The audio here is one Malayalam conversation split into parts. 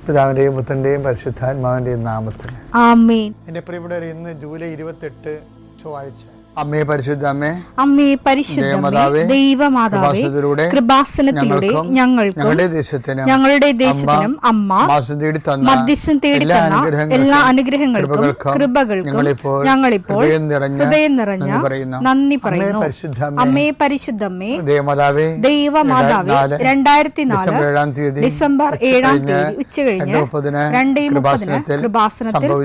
പിതാവിൻ്റെയും പുത്രൻ്റെയും പരിശുദ്ധാത്മാവിൻ്റെയും നാമത്തിൽ ആമേൻ. എൻ്റെ പ്രിയപ്പെട്ടവർ, ഇന്ന് ജൂലൈ 28 ചൊവ്വാഴ്ച. അമ്മേ പരിശുദ്ധ അമ്മേ, അമ്മേ പരിശുദ്ധമേ, ദൈവമാതാവേ, കൃപാസനത്തിലൂടെ ഞങ്ങൾക്കും ഞങ്ങളുടെ ദേശത്തിനും അമ്മ മധ്യസ്ഥം തേടി തന്ന എല്ലാ അനുഗ്രഹങ്ങൾക്കും കൃപകൾക്കും ഞങ്ങളിപ്പോൾ ഹൃദയം നിറഞ്ഞ നന്ദി പറയുന്നു. അമ്മേ പരിശുദ്ധമേ, ദൈവമാതാവേ, 2004 ഡിസംബർ 7 ഉച്ചകഴിഞ്ഞ് 2:30 കൃപാസനത്തിൽ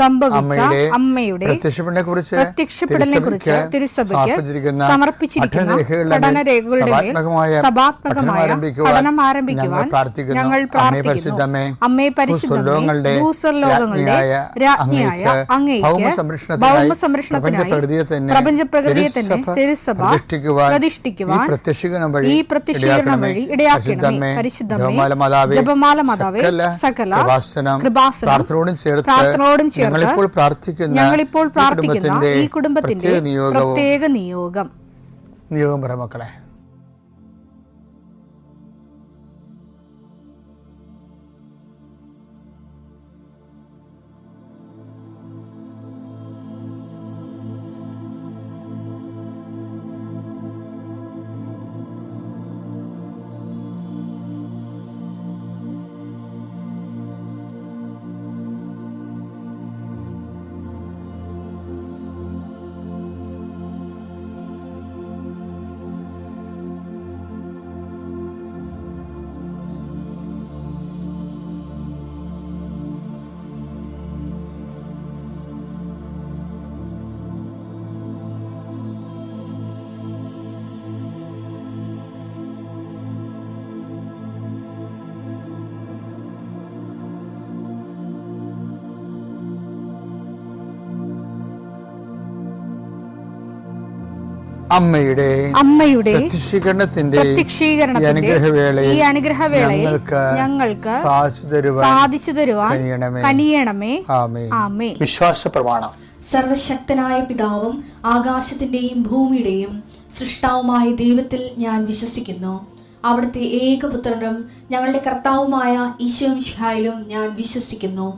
സംഭവിച്ച അമ്മയുടെ പ്രത്യക്ഷപ്പെടലിനെ കുറിച്ച് തിരുസഭയ്ക്ക് സമർപ്പിച്ചിരിക്കുന്ന പഠനരേഖകളുടെ മേൽ സഭാത്മകമായ പഠനം ആരംഭിക്കുവാൻ ഞങ്ങൾ പ്രാർത്ഥിക്കുന്നു. അമ്മേ പരിശുദ്ധമേ, ഭൂസ്വർലോകങ്ങളുടെ രാജ്ഞിയായ അങ്ങേയ്ക്ക് ഭൗമസംരക്ഷണത്തിനായി പ്രപഞ്ചപ്രകൃതിയെ തന്നെ തിരുസഭ പ്രതിഷ്ഠിക്കുവാൻ ഈ പ്രത്യക്ഷീകരണം വഴി ഇടയാക്കണമേ. പരിശുദ്ധമേ, ജപമാല മാതാവേ, സകല കൃപാസനം പ്രാർത്ഥനയോടും ചേർത്ത് ഞങ്ങളിപ്പോൾ പ്രാർത്ഥിക്കുന്ന ഈ കുടുംബത്തിന്റെ പ്രത്യേക നിയോഗം പറ മക്കളെ. അമ്മയുടെ പ്രത്യക്ഷീകരണത്തിന്റെ ഈ അനുഗ്രഹവേളയിൽ ഞങ്ങൾക്ക് സാധിച്ചു തരുവാൻ കനിയണമേ. ആമേൻ. വിശ്വാസ പ്രമാണം. സർവശക്തനായ പിതാവും ആകാശത്തിന്റെയും ഭൂമിയുടെയും സൃഷ്ടാവുമായ ദൈവത്തിൽ ഞാൻ വിശ്വസിക്കുന്നു. അവിടുത്തെ ഏകപുത്രനും ഞങ്ങളുടെ കർത്താവുമായ ഈശോ മിശിഹായിലും ഞാൻ വിശ്വസിക്കുന്നു.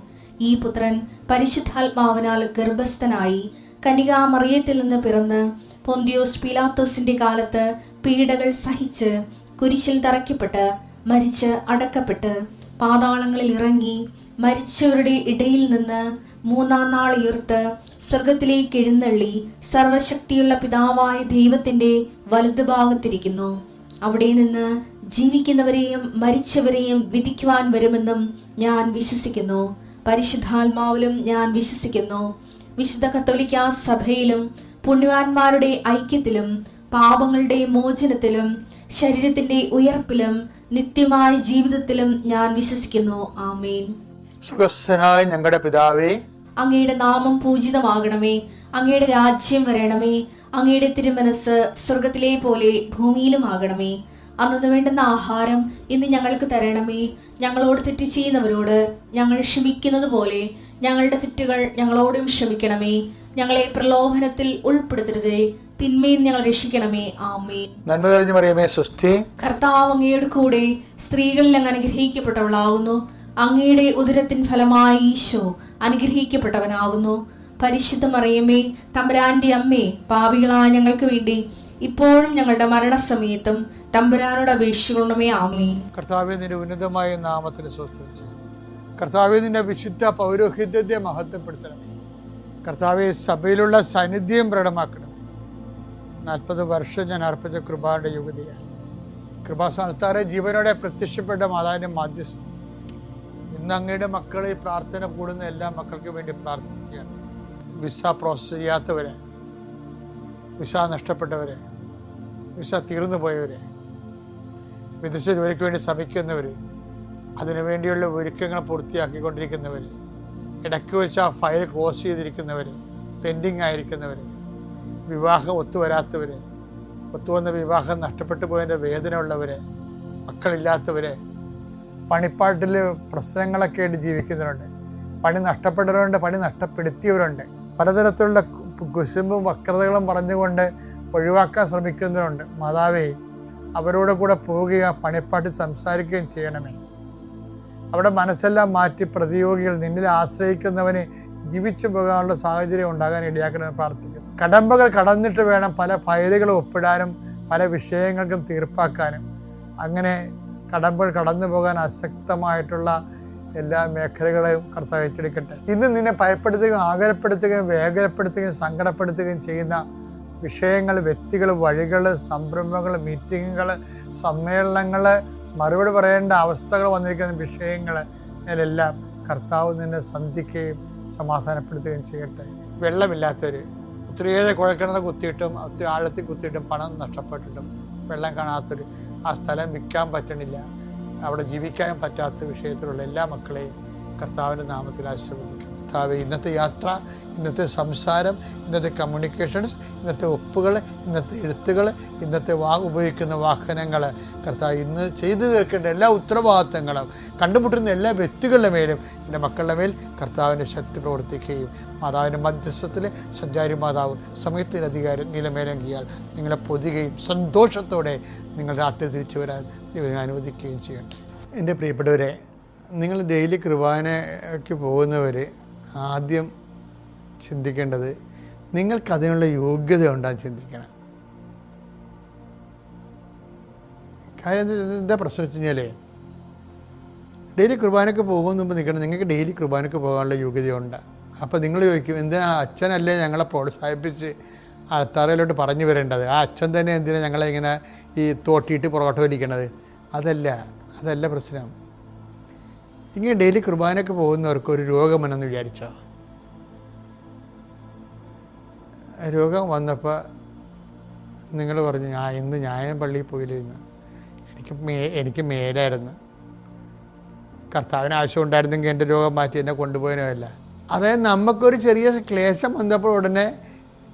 ഈ പുത്രൻ പരിശുദ്ധാത്മാവിനാൽ ഗർഭസ്ഥനായി കന്യകാമറിയത്തിൽ നിന്ന് പിറന്ന് പൊന്തിയോസ് പീലാത്തോസിന്റെ കാലത്ത് പീഡകൾ സഹിച്ച് കുരിശിൽ തറയ്ക്കപ്പെട്ട് മരിച്ച് അടക്കപ്പെട്ട് പാതാളങ്ങളിൽ ഇറങ്ങി മരിച്ചവരുടെ ഇടയിൽ നിന്ന് 3-ാം നാൾ ഉയർത്ത് സ്വർഗത്തിലേക്ക് എഴുന്നള്ളി സർവശക്തിയുള്ള പിതാവായ ദൈവത്തിന്റെ വലതുഭാഗത്തിരിക്കുന്നു. അവിടെ നിന്ന് ജീവിക്കുന്നവരെയും മരിച്ചവരെയും വിധിക്കുവാൻ വരുമെന്നും ഞാൻ വിശ്വസിക്കുന്നു. പരിശുദ്ധാത്മാവിലും ഞാൻ വിശ്വസിക്കുന്നു. വിശുദ്ധ കത്തോലിക്കാ സഭയിലും പുണ്യവാന്മാരുടെ ഐക്യത്തിലും പാപങ്ങളുടെ മോചനത്തിലും ശരീരത്തിന്റെ ഉയർപ്പിലും നിത്യമായ ജീവിതത്തിലും ഞാൻ വിശ്വസിക്കുന്നു. ആമേൻ. സുഖസ്ഥനായ ഞങ്ങളുടെ പിതാവേ, അങ്ങയുടെ നാമം പൂജിതമാകണമേ. അങ്ങയുടെ രാജ്യം വരണമേ. അങ്ങയുടെ തിരുമനസ് സ്വർഗത്തിലെ പോലെ ഭൂമിയിലും ആകണമേ. അന്നു വേണ്ടുന്ന ആഹാരം ഇന്ന് ഞങ്ങൾക്ക് തരണമേ. ഞങ്ങളോട് തെറ്റ് ചെയ്യുന്നവരോട് ഞങ്ങൾ ക്ഷമിക്കുന്നത് പോലെ ഞങ്ങളുടെ തെറ്റുകൾ ഞങ്ങളോടും ക്ഷമിക്കണമേ. ഞങ്ങളെ പ്രലോഭനത്തിൽ ഉൾപ്പെടുത്തരുതേ, തിന്മയിൽ ഞങ്ങൾ രക്ഷിക്കണമേ. ആമേൻ. നന്മ നിറഞ്ഞ മറിയമേ, സ്വസ്തി. കർത്താവ് അങ്ങയുടെ കൂടെ സ്ത്രീകളിൽ അങ്ങ് അനുഗ്രഹിക്കപ്പെട്ടവളാകുന്നു. അങ്ങയുടെ ഉദരത്തിൻ ഫലമായി ഈശോ അനുഗ്രഹിക്കപ്പെട്ടവനാകുന്നു. പരിശുദ്ധ മറിയമേ, തമ്പുരാന്റെ അമ്മേ, പാപികളായ ഞങ്ങൾക്ക് വേണ്ടി ഇപ്പോഴും ഞങ്ങളുടെ മരണസമയത്തും തമ്പുരാനോട് അപേക്ഷിക്കണമേ. ആമേൻ. കർത്താവേ, നിന്റെ ഉന്നതമായ നാമത്തിന് സ്തുതി. കർത്താവേ, നിന്റെ വിശുദ്ധ പൗരോഹിത്യത്തെ മഹത്വപ്പെടുത്തണമേ. കർത്താവെ, സഭയിലുള്ള സാന്നിധ്യം പ്രകടമാക്കണം. 40 വർഷം ഞാൻ അർപ്പിച്ച കൃപാന്റെ യുഗതിയാണ്. കൃപാസ്ഥാനത്താറെ ജീവനോടെ പ്രത്യക്ഷപ്പെട്ട മാതാവിന്റെ മാധ്യസ്ഥം ഇന്ന് അങ്ങയുടെ മക്കളെ പ്രാർത്ഥന കൂടുന്ന എല്ലാ മക്കൾക്ക് വേണ്ടി പ്രാർത്ഥിക്കുകയാണ്. വിസ പ്രോസസ് ചെയ്യാത്തവരെ, വിസ നഷ്ടപ്പെട്ടവരെ, വിസ തീർന്നു പോയവരെ, വിദേശ ജോലിക്ക് വേണ്ടി ശ്രമിക്കുന്നവർ, അതിനുവേണ്ടിയുള്ള ഒരുക്കങ്ങൾ പൂർത്തിയാക്കിക്കൊണ്ടിരിക്കുന്നവർ, ഇടയ്ക്ക് വെച്ച് ആ ഫയൽ ക്ലോസ് ചെയ്തിരിക്കുന്നവർ, പെൻഡിങ് ആയിരിക്കുന്നവർ, വിവാഹം ഒത്തുവരാത്തവർ, ഒത്തുവന്ന വിവാഹം നഷ്ടപ്പെട്ടു പോയതിൻ്റെ വേദന ഉള്ളവർ, മക്കളില്ലാത്തവർ, പണിപ്പാട്ടിൽ പ്രശ്നങ്ങളൊക്കെ ആയിട്ട് ജീവിക്കുന്നവരുണ്ട്, പണി നഷ്ടപ്പെട്ടവരുണ്ട്, പണി നഷ്ടപ്പെടുത്തിയവരുണ്ട്, പലതരത്തിലുള്ള കുശുമ്പും വക്രതകളും പറഞ്ഞുകൊണ്ട് ഒഴിവാക്കാൻ ശ്രമിക്കുന്നവരുണ്ട്. മാതാവേ, അവരോട് കൂടെ പോവുകയും പണിപ്പാട്ടിൽ സംസാരിക്കുകയും ചെയ്യണമേ. അവിടെ മനസ്സെല്ലാം മാറ്റി പ്രതിയോഗികൾ നിന്നിൽ ആശ്രയിക്കുന്നവന് ജീവിച്ചു പോകാനുള്ള സാഹചര്യം ഉണ്ടാകാൻ ഇടയാക്കണമെന്ന് പ്രാർത്ഥിക്കുന്നു. കടമ്പകൾ കടന്നിട്ട് വേണം പല ഫയലുകളും ഒപ്പിടാനും പല വിഷയങ്ങൾക്കും തീർപ്പാക്കാനും. അങ്ങനെ കടമ്പകൾ കടന്നു പോകാൻ അശക്തമായിട്ടുള്ള എല്ലാ മേഖലകളെയും കർത്താവ് ഏറ്റെടുക്കട്ടെ. ഇന്ന് നിന്നെ ഭയപ്പെടുത്തുകയും ആകുലപ്പെടുത്തുകയും വേഗരപ്പെടുത്തുകയും സങ്കടപ്പെടുത്തുകയും ചെയ്യുന്ന വിഷയങ്ങൾ, വ്യക്തികൾ, വഴികൾ, സംരംഭങ്ങൾ, മീറ്റിങ്ങുകൾ, സമ്മേളനങ്ങൾ, മറുപടി പറയേണ്ട അവസ്ഥകൾ വന്നിരിക്കുന്ന വിഷയങ്ങൾ ഇതിലെല്ലാം കർത്താവ് നിന്നെ സന്ധിക്കുകയും സമാധാനപ്പെടുത്തുകയും ചെയ്യട്ടെ. വെള്ളമില്ലാത്തവർ ഒത്തിരിയേറെ കുഴൽക്കിണർ കുത്തിയിട്ടും ഒത്തിരി ആഴത്തിൽ കുത്തിയിട്ടും പണം നഷ്ടപ്പെട്ടിട്ടും വെള്ളം കാണാത്തൊരു, ആ സ്ഥലം വിൽക്കാൻ പറ്റണില്ല, അവിടെ ജീവിക്കാൻ പറ്റാത്ത വിഷയത്തിലുള്ള എല്ലാ മക്കളെയും കർത്താവിൻ്റെ നാമത്തിൽ ആശീർവദിക്കുന്നു. കർത്താവേ, ഇന്നത്തെ യാത്ര, ഇന്നത്തെ സംസാരം, ഇന്നത്തെ കമ്മ്യൂണിക്കേഷൻസ്, ഇന്നത്തെ ഒപ്പുകൾ, ഇന്നത്തെ എഴുത്തുകൾ, ഇന്നത്തെ ഉപയോഗിക്കുന്ന വാഹനങ്ങൾ, കർത്താവ് ഇന്ന് ചെയ്തു തീർക്കേണ്ട എല്ലാ ഉത്തരവാദിത്തങ്ങളും കണ്ടുമുട്ടുന്ന എല്ലാ വ്യക്തികളുടെ മേലും എൻ്റെ മക്കളുടെ മേൽ കർത്താവിൻ്റെ ശക്തി പ്രവർത്തിക്കുകയും മാതാവിൻ്റെ മധ്യസ്ഥത്തിൽ സഞ്ചാരി മാതാവ് സമയത്തിൻ്റെ അധികാരം നിലമേലങ്കിയാൽ നിങ്ങളെ പൊതുകയും സന്തോഷത്തോടെ നിങ്ങൾ രാത്രി തിരിച്ചു വരാൻ ദൈവം അനുവദിക്കുകയും ചെയ്യട്ടെ. എൻ്റെ പ്രിയപ്പെട്ടവരെ, നിങ്ങൾ ഡെയിലി കുർബാനയ്ക്ക് പോകുന്നവർ ആദ്യം ചിന്തിക്കേണ്ടത് നിങ്ങൾക്കതിനുള്ള യോഗ്യത ഉണ്ടാകും ചിന്തിക്കണം. കാര്യം എന്താ പ്രശ്നം വെച്ച് കഴിഞ്ഞാൽ, ഡെയിലി കുർബാനയ്ക്ക് പോകുന്ന മുമ്പ് നിൽക്കണം, നിങ്ങൾക്ക് ഡെയിലി കുർബാനയ്ക്ക് പോകാനുള്ള യോഗ്യതയുണ്ട്. അപ്പോൾ നിങ്ങൾ ചോദിക്കും, എന്തിനാ അച്ഛനല്ലേ ഞങ്ങളെ പ്രോത്സാഹിപ്പിച്ച് അൾത്താറയിലോട്ട് പറഞ്ഞു വരേണ്ടത്, ആ അച്ഛൻ തന്നെ എന്തിനാണ് ഞങ്ങളെ ഇങ്ങനെ ഈ തോട്ടിയിട്ട് പുറകോട്ട് വലിക്കണത്? അതല്ല പ്രശ്നം. ഇങ്ങനെ ഡെയിലി കുർബാനയ്ക്ക് പോകുന്നവർക്ക് ഒരു രോഗമെന്ന് വിചാരിച്ചോ, രോഗം വന്നപ്പോൾ നിങ്ങൾ പറഞ്ഞു, ഇന്ന് ഞാൻ പള്ളിയിൽ പോയില്ല, ഇന്ന് എനിക്ക് മേലായിരുന്നു, കർത്താവിന് ആവശ്യം ഉണ്ടായിരുന്നെങ്കിൽ എൻ്റെ രോഗം മാറ്റി എന്നെ കൊണ്ടുപോയനല്ല. അതായത് നമുക്കൊരു ചെറിയ ക്ലേശം വന്നപ്പോൾ ഉടനെ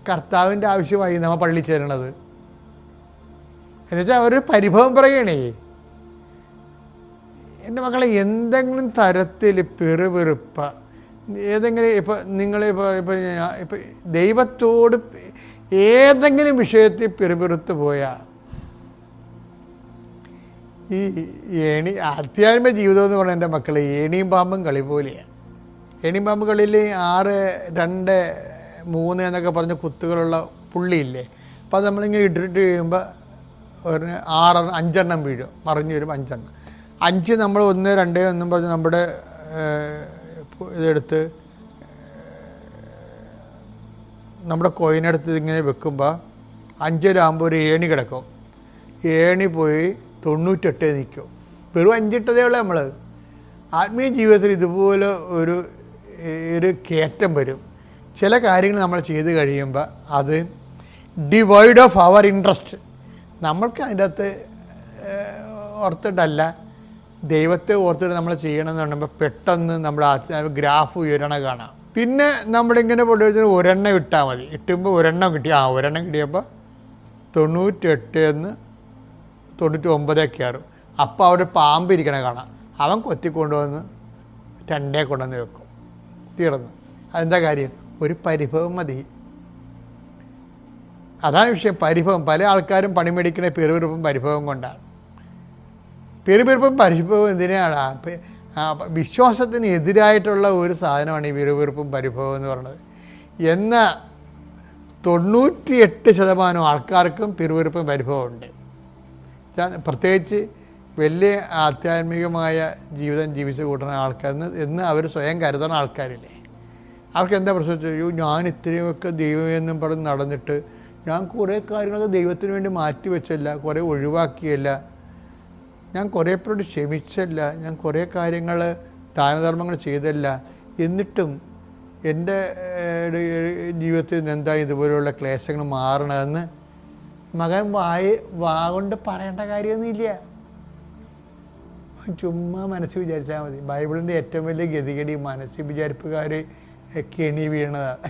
കർത്താവിൻ്റെ ആവശ്യമായി നമ്മൾ പള്ളി ചേരണത്. എന്നുവെച്ചാൽ അവരൊരു പരിഭവം പറയണേ. എൻ്റെ മക്കളെ, എന്തെങ്കിലും തരത്തിൽ പെറുപെറുപ്പ, ഏതെങ്കിലും ഇപ്പം ദൈവത്തോട് ഏതെങ്കിലും വിഷയത്തിൽ പെറുപെറുത്ത് പോയാൽ ഈ ആധ്യാത്മിക ജീവിതം എന്ന് പറഞ്ഞാൽ എൻ്റെ മക്കളെ ഏണിയും പാമ്പും കളി പോലെയാണ്. ഏണിയും പാമ്പ് കളിയിൽ 6, 2, 3 എന്നൊക്കെ പറഞ്ഞ കുത്തുകളുള്ള പുള്ളിയില്ലേ, അപ്പോൾ അത് നമ്മളിങ്ങനെ ഇട്ടിട്ട് കഴിയുമ്പോൾ ഒരു 5 വീഴും, മറിഞ്ഞു വരും 5. 5 നമ്മൾ 1, 2 എന്നും പറഞ്ഞ് നമ്മുടെ ഇതെടുത്ത് നമ്മുടെ കോയിനെടുത്ത് ഇങ്ങനെ വെക്കുമ്പോൾ 5 ഒരു ഏണി കിടക്കും. ഏണി പോയി 98 നിൽക്കും. വെറും 5 ഇട്ടതേ ഉള്ളൂ. നമ്മൾ ആത്മീയ ജീവിതത്തിൽ ഇതുപോലെ ഒരു കയറ്റം വരും. ചില കാര്യങ്ങൾ നമ്മൾ ചെയ്ത് കഴിയുമ്പോൾ അത് ഡിവൈഡ് ഓഫ് അവർ ഇൻട്രസ്റ്റ്, നമ്മൾക്ക് അതിൻ്റെ അകത്ത് ഓർത്തിട്ടല്ല, ദൈവത്തെ ഓർത്തിട്ട് നമ്മൾ ചെയ്യണമെന്ന് പറയുമ്പോൾ പെട്ടെന്ന് നമ്മുടെ ഗ്രാഫ് ഉയരണ കാണാം. പിന്നെ നമ്മളിങ്ങനെ പൊടിവെച്ചാൽ ഒരെണ്ണം ഇട്ടാൽ മതി, ഇട്ടുമ്പോൾ ഒരെണ്ണം കിട്ടി, ഒരെണ്ണം കിട്ടിയപ്പോൾ 98 99 ആറും. അപ്പോൾ അവിടെ പാമ്പ് ഇരിക്കണ കാണാം, അവൻ കൊത്തിക്കൊണ്ടുവന്ന് 2 കൊണ്ടുവന്ന് വെക്കും, തീർന്നു. അതെന്താ കാര്യം? ഒരു പരിഭവം മതി. അതാണ് വിഷയം, പരിഭവം. പല ആൾക്കാരും പണിമേടിക്കണ പെരുവെറുപ്പും പരിഭവം കൊണ്ടാണ്. പെരുവെറുപ്പും പരിഭവം എന്തിനാണ്? വിശ്വാസത്തിന് എതിരായിട്ടുള്ള ഒരു സാധനമാണ് ഈ പെരുവെറുപ്പും പരിഭവം എന്ന് പറയുന്നത്. എന്നാൽ 98% ആൾക്കാർക്കും പെരുവെറുപ്പും പരിഭവമുണ്ട്. പ്രത്യേകിച്ച് വലിയ ആധ്യാത്മികമായ ജീവിതം ജീവിച്ച് കൂട്ടുന്ന ആൾക്കാർ എന്ന് അവർ സ്വയം കരുതുന്ന ആൾക്കാരില്ലേ, അവർക്ക് എന്താ പ്രശ്നം വെച്ചാൽ, ഞാൻ ഇത്രയുമൊക്കെ ദൈവമെന്നും പറഞ്ഞ് നടന്നിട്ട് ഞാൻ കുറേ കാര്യങ്ങളൊക്കെ ദൈവത്തിന് വേണ്ടി മാറ്റി വെച്ചല്ല, കുറേ ഒഴിവാക്കിയല്ല, ഞാൻ കുറേ പേരോട് ക്ഷമിച്ചല്ല, ഞാൻ കുറേ കാര്യങ്ങൾ ദാനധർമ്മങ്ങൾ ചെയ്തല്ല, എന്നിട്ടും എൻ്റെ ജീവിതത്തിൽ നിന്ന് എന്താ ഇതുപോലെയുള്ള ക്ലേശങ്ങൾ മാറണമെന്ന് മകൻ കൊണ്ട് പറയേണ്ട കാര്യമൊന്നുമില്ല. ചുമ്മാ മനസ്സിൽ വിചാരിച്ചാൽ മതി. ബൈബിളിൻ്റെ ഏറ്റവും വലിയ ഗതികേട് മനസ്സിൽ വിചാരിപ്പുകാർ കെണി വീണതാണ്.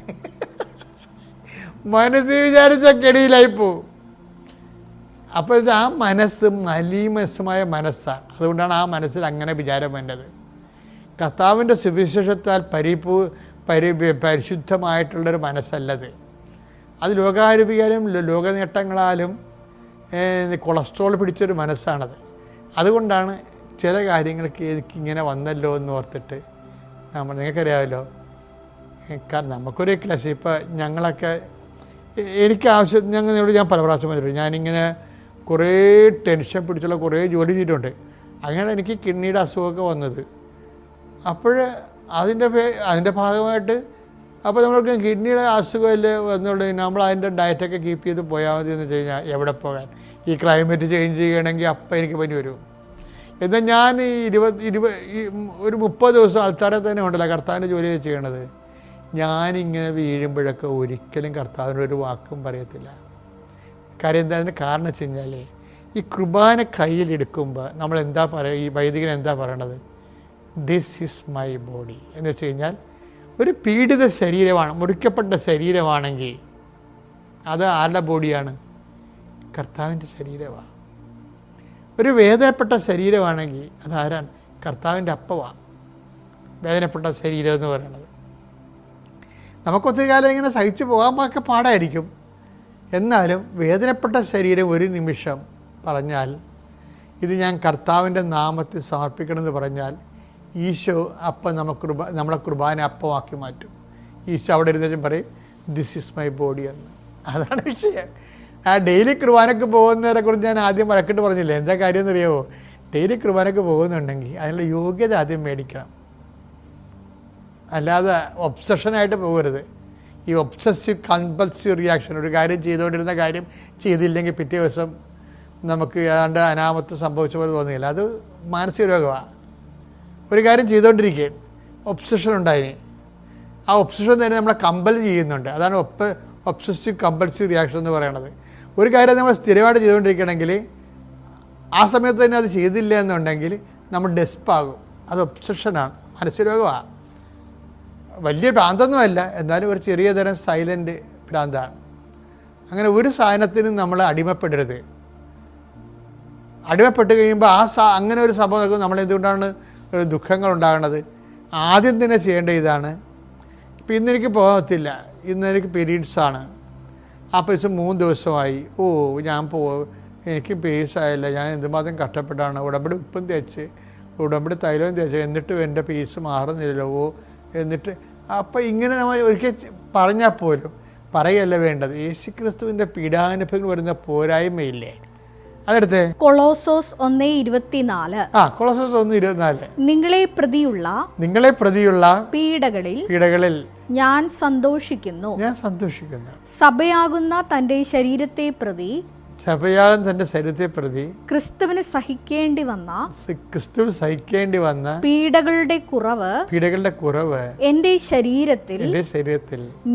മനസ്സിൽ വിചാരിച്ച കെണിയിലായിപ്പോവും. അപ്പോൾ ഇത് ആ മനസ്സ് മലീമസമായ മനസ്സാണ്. അതുകൊണ്ടാണ് ആ മനസ്സിൽ അങ്ങനെ വിചാരം വേണ്ടത്. കർത്താവിൻ്റെ സുവിശേഷത്താൽ പരിശുദ്ധമായിട്ടുള്ളൊരു മനസ്സല്ലത്. അത് ലോകാരൂപിയാലും ലോകനേട്ടങ്ങളാലും കൊളസ്ട്രോൾ പിടിച്ചൊരു മനസ്സാണത്. അതുകൊണ്ടാണ് ചില കാര്യങ്ങൾക്ക് എനിക്കിങ്ങനെ വന്നല്ലോ എന്ന് ഓർത്തിട്ട് നിങ്ങൾക്കറിയാമല്ലോ, കാരണം നമുക്കൊരു ക്ലാസ് ഇപ്പോൾ ഞങ്ങളൊക്കെ എനിക്ക് ആവശ്യം ഞാൻ പല പ്രാവശ്യം പറഞ്ഞിട്ടുണ്ട്, ഞാനിങ്ങനെ കുറേ ടെൻഷൻ പിടിച്ചുള്ള കുറേ ജോലി ചെയ്തിട്ടുണ്ട്. അങ്ങനെ എനിക്ക് കിഡ്നിയുടെ അസുഖമൊക്കെ വന്നത്. അപ്പോൾ അതിൻ്റെ ഭാഗമായിട്ട് അപ്പോൾ നമ്മൾക്ക് കിഡ്നിയുടെ അസുഖമില്ല എന്നുള്ളത് നമ്മൾ അതിൻ്റെ ഡയറ്റൊക്കെ കീപ്പ് ചെയ്ത് പോയാൽ മതി എന്ന് വെച്ച് കഴിഞ്ഞാൽ എവിടെ പോകാൻ? ഈ ക്ലൈമറ്റ് ചേഞ്ച് ചെയ്യണമെങ്കിൽ അപ്പം എനിക്ക് പനി വരും. എന്നാൽ ഞാൻ ഒരു 30 ദിവസം ആൾക്കാരെ തന്നെ ഉണ്ടല്ലോ കർത്താവിൻ്റെ ജോലി ചെയ്യണത്. ഞാനിങ്ങനെ വീഴുമ്പോഴൊക്കെ ഒരിക്കലും കർത്താവിനൊരു വാക്കും പറയത്തില്ല. കാര്യം എന്താ? അതിൻ്റെ കാരണം വെച്ച് കഴിഞ്ഞാൽ ഈ കുർബാന കയ്യിലെടുക്കുമ്പോൾ നമ്മൾ എന്താ പറയുക, ഈ വൈദികൻ എന്താ പറയണത്? ദിസ് ഈസ് മൈ ബോഡി എന്ന് വെച്ച് കഴിഞ്ഞാൽ ഒരു പീഡിത ശരീരമാണ്, മുറിക്കപ്പെട്ട ശരീരമാണെങ്കിൽ അത് ആരുടെ ബോഡിയാണ്? കർത്താവിൻ്റെ ശരീരമാണ്. ഒരു വേദനപ്പെട്ട ശരീരമാണെങ്കിൽ അതാരാണ്? കർത്താവിൻ്റെ അപ്പമാണ് വേദനപ്പെട്ട ശരീരം എന്ന് പറയുന്നത്. നമുക്കൊത്തിരി കാലം ഇങ്ങനെ സഹിച്ചു പോകാൻ പാടായിരിക്കും. എന്നാലും വേദനപ്പെട്ട ശരീരം ഒരു നിമിഷം പറഞ്ഞാൽ ഇത് ഞാൻ കർത്താവിൻ്റെ നാമത്തിൽ സമർപ്പിക്കണമെന്ന് പറഞ്ഞാൽ ഈശോ അപ്പം നമ്മളെ കുർബാന അപ്പമാക്കി മാറ്റും. ഈശോ അവിടെ ഇരുന്നേച്ചും പറയും ദിസ് ഈസ് മൈ ബോഡി എന്ന്. അതാണ് വിഷയം. ആ ഡെയിലി കുർബാനക്ക് പോകുന്നവരെ കുറിച്ച് ഞാൻ ആദ്യം വഴക്കിട്ട് പറഞ്ഞില്ലേ. എന്താ കാര്യം എന്നറിയാമോ? ഡെയിലി കുർബാനക്ക് പോകുന്നുണ്ടെങ്കിൽ അതിനുള്ള യോഗ്യത ആദ്യം മേടിക്കണം. അല്ലാതെ ഒബ്സഷനായിട്ട് പോകരുത്. ഈ ഒബ്സസീവ് കമ്പൽസീവ് റിയാക്ഷൻ, ഒരു കാര്യം ചെയ്തുകൊണ്ടിരുന്ന കാര്യം ചെയ്തില്ലെങ്കിൽ പിറ്റേ ദിവസം നമുക്ക് ഏതാണ്ട് അനാമത്ത് സംഭവിച്ച പോലെ തോന്നുന്നില്ല. അത് മാനസിക രോഗമാണ്. ഒരു കാര്യം ചെയ്തുകൊണ്ടിരിക്കുകയാണ്, ഒബ്സഷൻ ഉണ്ടായിന്, ആ ഒബ്സഷൻ തന്നെ നമ്മളെ കമ്പൽ ചെയ്യുന്നുണ്ട്. അതാണ് ഒബ്സസീവ് കമ്പൽസീവ് റിയാക്ഷൻ എന്ന് പറയുന്നത്. ഒരു കാര്യം നമ്മൾ സ്ഥിരമായിട്ട് ചെയ്തുകൊണ്ടിരിക്കുകയാണെങ്കിൽ ആ സമയത്ത് തന്നെ അത് ചെയ്തില്ല എന്നുണ്ടെങ്കിൽ നമ്മൾ ഡെസ്പാകും. അത് ഒബ്സഷനാണ്, മാനസിക രോഗമാണ്. വലിയ ഭ്രാന്തൊന്നുമല്ല, എന്നാലും ഒരു ചെറിയ തരം സൈലൻ്റ് ഭ്രാന്താണ്. അങ്ങനെ ഒരു സാധനത്തിനും നമ്മൾ അടിമപ്പെടരുത്. അടിമപ്പെട്ട് കഴിയുമ്പോൾ അങ്ങനെ ഒരു സംഭവം നമ്മൾ എന്തുകൊണ്ടാണ് ദുഃഖങ്ങൾ ഉണ്ടാകുന്നത്? ആദ്യം തന്നെ ചെയ്യേണ്ട ഇതാണ്. ഇപ്പം ഇന്നെനിക്ക് പോകത്തില്ല, ഇന്നെനിക്ക് പീരീഡ്സാണ്, അപ്പോൾ ദിവസം 3 ദിവസമായി, ഞാൻ എനിക്ക് പീരീഡ്സ് ആയില്ല, ഞാൻ എന്തുമാത്രം കഷ്ടപ്പെട്ടാണ്, ഉടമ്പടി ഉപ്പും തേച്ച് ഉടമ്പടി തൈലവും തേച്ച്, എന്നിട്ടും എൻ്റെ പീസ് മാറുന്നില്ലല്ലോ. എന്നിട്ട് അപ്പം ഇങ്ങനെ നമ്മൾ ഒരിക്കൽ പറഞ്ഞാൽ പോലും പറയല്ല വേണ്ടത്. യേശുക്രിസ്തുവിൻ്റെ പീഡാനുഭവങ്ങൾ വരുന്ന പോരായ്മയില്ലേ? അതെടുത്ത് കൊളോസോസ് 1:24. കൊളോസോസ് 1:24. നിങ്ങളെ പ്രതിയുള്ള പീഡകളിൽ ഞാൻ സന്തോഷിക്കുന്നു. സഭയാകുന്ന തന്റെ ശരീരത്തെ പ്രതി ക്രിസ്തുവിന് സഹിക്കേണ്ടി വന്ന പീഡകളുടെ കുറവ് എന്റെ ശരീരത്തിൽ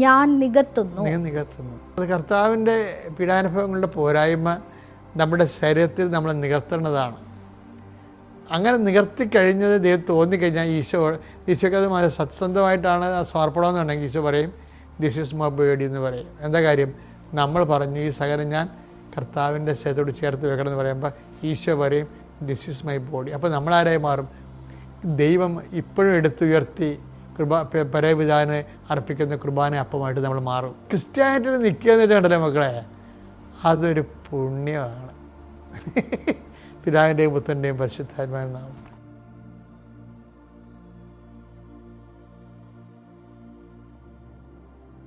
ഞാൻ നികത്തുന്നു. അത് കർത്താവിൻ്റെ പീഡാനുഭവങ്ങളുടെ പോരായ്മ നമ്മുടെ ശരീരത്തിൽ നമ്മൾ നികത്തേണ്ടതാണ്. അങ്ങനെ നികർത്തി കഴിഞ്ഞത് ദൈവം തോന്നിക്കഴിഞ്ഞാൽ ഈശോയ്ക്ക് അത് സത്സന്ധമായിട്ടാണ് സമർപ്പണമെന്നുണ്ടെങ്കിൽ ഈശോ പറയും ദിസ് ഈസ് മൈ ബോഡി എന്ന് പറയും. എന്താ കാര്യം? നമ്മൾ പറഞ്ഞു ഈ സകലം ഞാൻ കർത്താവിൻ്റെ ശരീരത്തോട് ചേർത്ത് വെക്കണമെന്ന് പറയുമ്പോൾ ഈശോ പറയും ദിസ് ഈസ് മൈ ബോഡി. അപ്പോൾ നമ്മളാരായി മാറും? ദൈവം ഇപ്പോഴും എടുത്തുയർത്തി പരപിതാവിനെ അർപ്പിക്കുന്ന കുർബാന അപ്പമായിട്ട് നമ്മൾ മാറും. ക്രിസ്ത്യാനിറ്റിയിൽ നിൽക്കുക എന്ന് വെച്ചിട്ടുണ്ടല്ലോ മക്കളെ, അതൊരു പുണ്യമാണ്. പിതാവിൻ്റെയും പുത്രൻ്റെയും പരിശുദ്ധാത്മാവിന്റെ നാമത്തിൽ.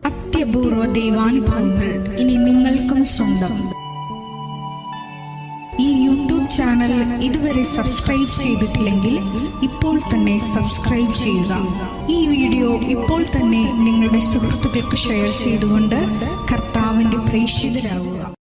അത്യപൂർവ ദൈവാനുഭവങ്ങൾ ഇനി നിങ്ങൾക്കും സ്വന്തം. ഈ യൂട്യൂബ് ചാനൽ ഇതുവരെ സബ്സ്ക്രൈബ് ചെയ്തിട്ടില്ലെങ്കിൽ ഇപ്പോൾ തന്നെ സബ്സ്ക്രൈബ് ചെയ്യുക. ഈ വീഡിയോ ഇപ്പോൾ തന്നെ നിങ്ങളുടെ സുഹൃത്തുക്കൾക്ക് ഷെയർ ചെയ്തുകൊണ്ട് കർത്താവിന്റെ പ്രേക്ഷിതരാകുക.